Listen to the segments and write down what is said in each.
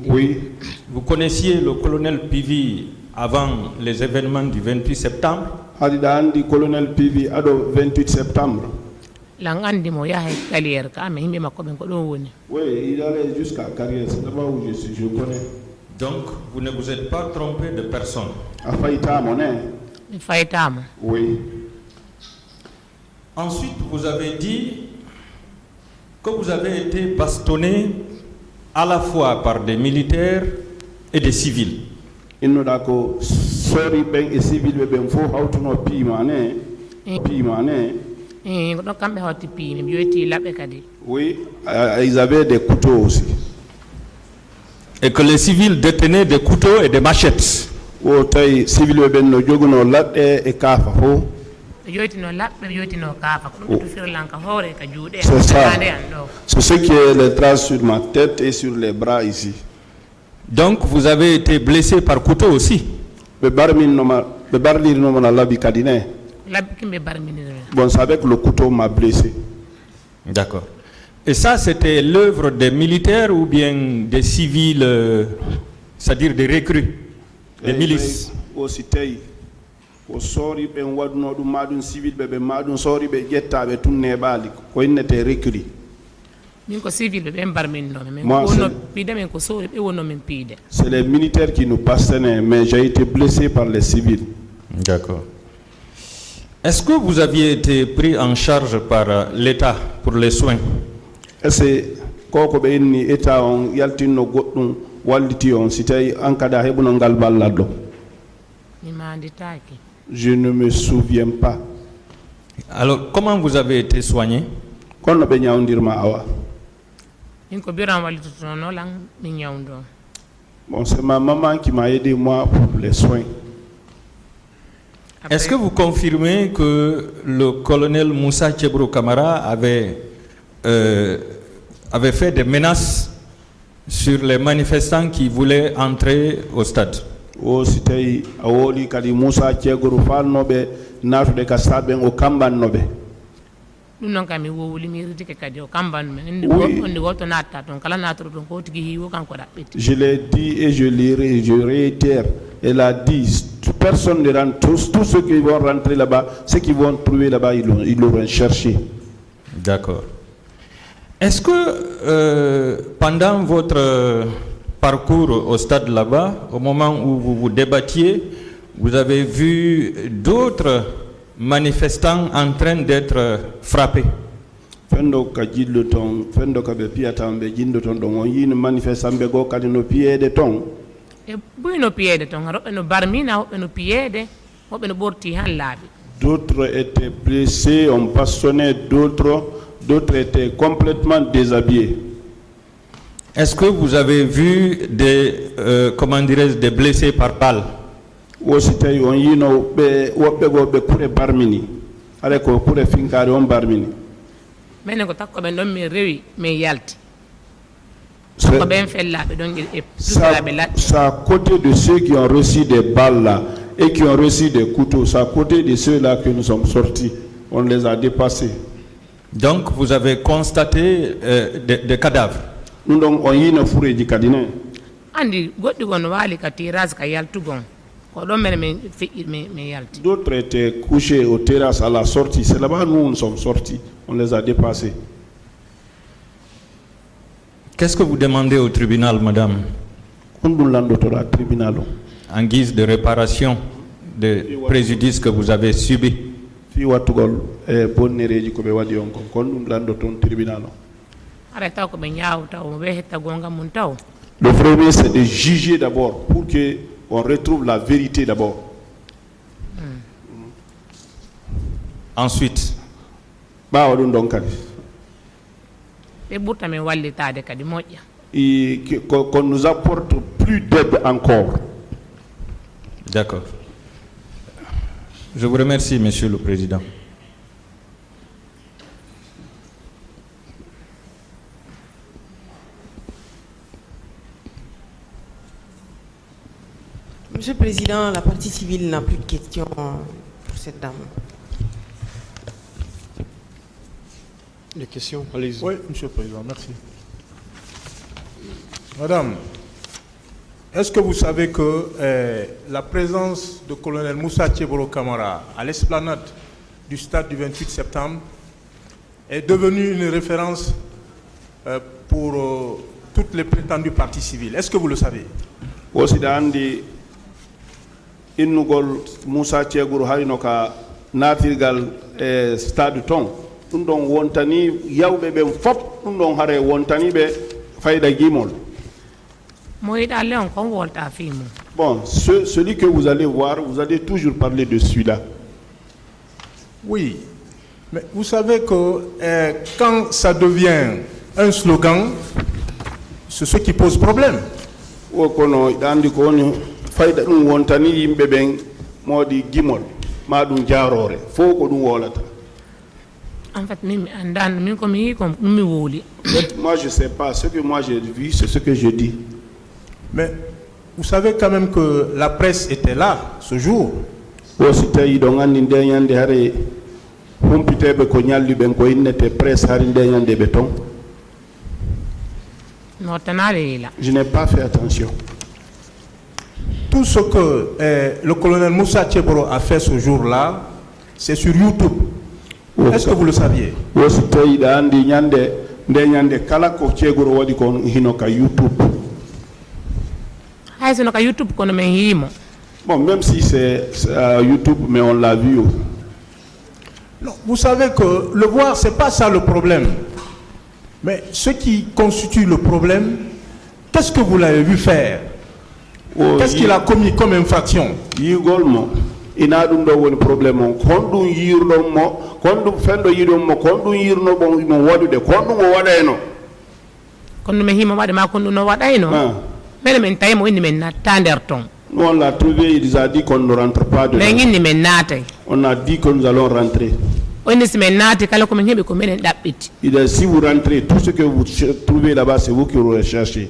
Oui. Vous connaissiez le colonel Pivi avant les événements du 28 septembre? Hadidandi colonel Pivi ado 28 septembre. Oui, il allait jusqu'à carrière, c'est là-bas où je suis, je connais. Donc, vous ne vous êtes pas trompé de personne? Oui. Ensuite, vous avez dit que vous avez été bastonné à la fois par des militaires et des civils. Oui, ils avaient des couteaux aussi. Et que les civils détenaient des couteaux et des machettes. C'est ça. C'est ce qui est les traces sur ma tête et sur les bras ici. Donc vous avez été blessé par couteau aussi? Bon, c'est avec le couteau m'a blessé. D'accord. Et ça, c'était l'œuvre des militaires ou bien des civils, c'est-à-dire des recrues, des milices? C'est les militaires qui nous passaient, mais j'ai été blessé par les civils. D'accord. Est-ce que vous aviez été pris en charge par l'État pour les soins? Je ne me souviens pas. Alors, comment vous avez été soigné? Bon, c'est ma maman qui m'a aidé moi pour les soins. Est-ce que vous confirmez que le colonel Moussa Tchebro Kamara avait fait des menaces sur les manifestants qui voulaient entrer au stade? Je l'ai dit et je réitère. Elle a dit, personne ne rentre, tous ceux qui vont rentrer là-bas, ceux qui vont trouver là-bas, ils l'auront cherché. D'accord. Est-ce que pendant votre parcours au stade là-bas, au moment où vous vous débattiez, vous avez vu d'autres manifestants en train d'être frappés? D'autres étaient blessés, on bastonnait d'autres étaient complètement déshabillés. Est-ce que vous avez vu des blessés par balle? C'est à côté de ceux qui ont reçu des balles là et qui ont reçu des couteaux. C'est à côté de ceux-là que nous sommes sortis. On les a dépassés. Donc vous avez constaté des cadavres? D'autres étaient couchés aux terrasses à la sortie. C'est là-bas nous nous sommes sortis. On les a dépassés. Qu'est-ce que vous demandez au tribunal, madame, en guise de réparation des préjudices que vous avez subis? Le premier, c'est de juger d'abord pour qu'on retrouve la vérité d'abord. Ensuite, et qu'on nous apporte plus d'aide encore. D'accord. Je vous remercie, Monsieur le Président. Monsieur le Président, la partie civile n'a plus de questions pour cette dame. Les questions, allez-y. Oui, Monsieur le Président, merci. Madame, est-ce que vous savez que la présence de colonel Moussa Tcheboro Camara à l'esplanade du stade du 28 septembre est devenue une référence pour toutes les prétendues parties civiles? Est-ce que vous le savez? Aussi d'andi innugol Moussa Tcheguru harinoka natirgal stade ton ɗum ɗon wontani yawɓe ɓen fop ɗum ɗon hare wontani ɓe fayda gimol. Bon, celui que vous allez voir, vous allez toujours parler de celui-là. Oui, mais vous savez que quand ça devient un slogan, c'est ce qui pose problème. Fayda ɗum wontani yimɓe ɓen modi gimol ma ɗum jarore fo ko ɗum wolata. En fait, moi je sais pas, ce que moi j'ai vu, c'est ce que je dis. Mais vous savez quand même que la presse était là ce jour. Aussi tawi ɗon andi nde ñande hare humpiteɓe ko ñalli ɓen ko innete presse hari nde ñande ɓe ton. Je n'ai pas fait attention. Tout ce que le colonel Moussa Tcheboro a fait ce jour-là, c'est sur YouTube. Est-ce que vous le saviez? Aussi tawi ɗa andi ñande nde ñande kala ko Tchegoro waɗi ko hinoka YouTube. Bon, même si c'est YouTube, mais on l'a vu. Non, vous savez que le voir, c'est pas ça le problème. Mais ce qui constitue le problème, qu'est-ce que vous l'avez vu faire? Qu'est-ce qu'il a commis comme infraction? Ina ɗum ɗo woni probléme on kon ɗum yirɗon mo kon ɗum fendo yiɗon mo kon ɗum yirno bon mo waɗude kon ɗum o waɗayno kon ɗum himo waɗe ma kon ɗum no waɗayno mais men tawi mo inni men natta nder ton. Nous on l'a trouvé, il nous a dit qu'on ne rentre pas dedans. On a dit que nous allons rentrer. Il a dit si vous rentrez, tout ce que vous trouvez là-bas, c'est vous qui vous recherchez.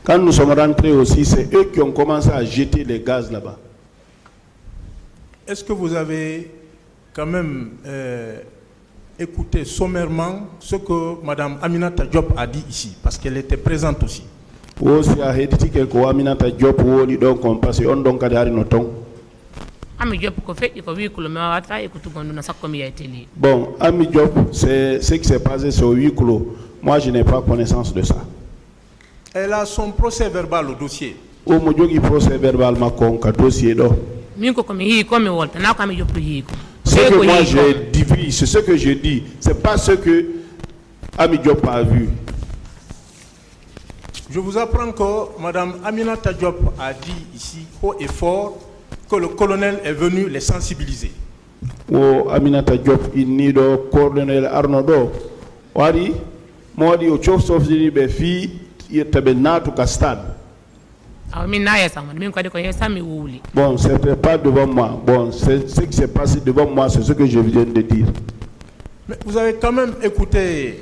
Quand nous sommes rentrés aussi, c'est eux qui ont commencé à jeter les gaz là-bas. Est-ce que vous avez quand même écouté sommairement ce que Mme Aminata Diop a dit ici, parce qu'elle était présente aussi? Aussi a hediti ko Aminata Diop woni ɗon kon parce on ɗon kadi hari no ton. Bon, Ami Diop, c'est ce qui s'est passé sur huis clos. Moi, je n'ai pas connaissance de ça. Elle a son procès verbal au dossier. O mo jogi procès verbal makko ka dossier do. Ce que moi j'ai dit, c'est ce que je dis, c'est pas ce que Ami Diop a vu. Je vous apprends que Mme Aminata Diop a dit ici haut et fort que le colonel est venu les sensibiliser. O Aminata Diop inni do colonel Arnodo wari modi o chofsofdiri be fi yetabe natu ka stade. Bon, c'était pas devant moi. Bon, c'est ce qui s'est passé devant moi, c'est ce que je viens de dire. Mais vous avez quand même écouté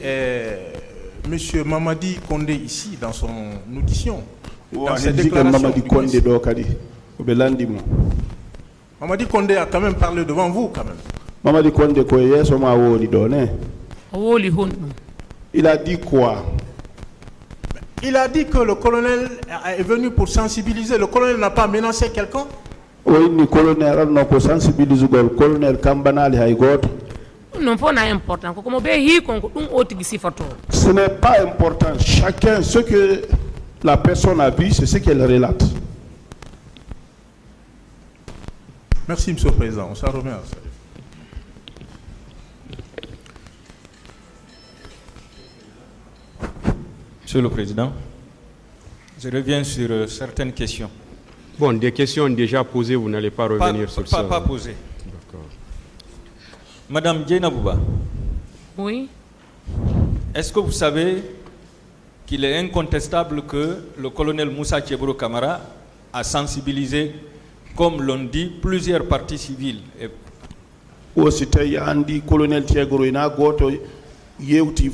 Monsieur Mamadi Kondé ici dans son audition. Dans ses déclarations. Mamadi Kondé a quand même parlé devant vous quand même. Mamadi Kondé il a dit quoi? Il a dit que le colonel est venu pour sensibiliser. Le colonel n'a pas menacé quelqu'un? Oui, le colonel n'a pas sensibilisé le colonel Kambanali Haïgot. Ce n'est pas important. Chacun, ce que la personne a vu, c'est ce qu'elle relate. Merci, Monsieur le Président. On s'en remet à ça. Monsieur le Président, je reviens sur certaines questions. Bon, des questions déjà posées, vous n'allez pas revenir sur ça. Pas posées. D'accord. Madame Djenabouba. Oui. Est-ce que vous savez qu'il est incontestable que le colonel Moussa Tcheboro Camara a sensibilisé, comme l'ont dit, plusieurs parties civiles? Aussi, Andi, colonel Tchegoro, il a yewti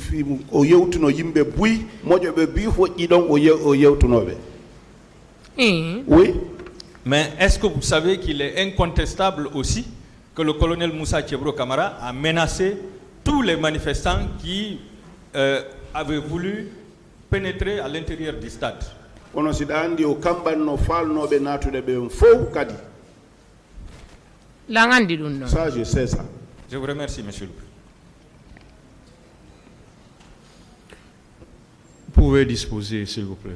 o yewtuno yimbe buy mojobe bi fo idon o yewtunobe. Oui. Mais est-ce que vous savez qu'il est incontestable aussi que le colonel Moussa Tcheboro Camara a menacé tous les manifestants qui avait voulu pénétrer à l'intérieur du stade. Ono siɗa andi o kambanno falnoɓe natude ɓen fof kadi. La ngandi ɗum noon. Ça je sais ça. Je vous remercie, monsieur le président. Vous pouvez disposer, s'il vous plaît.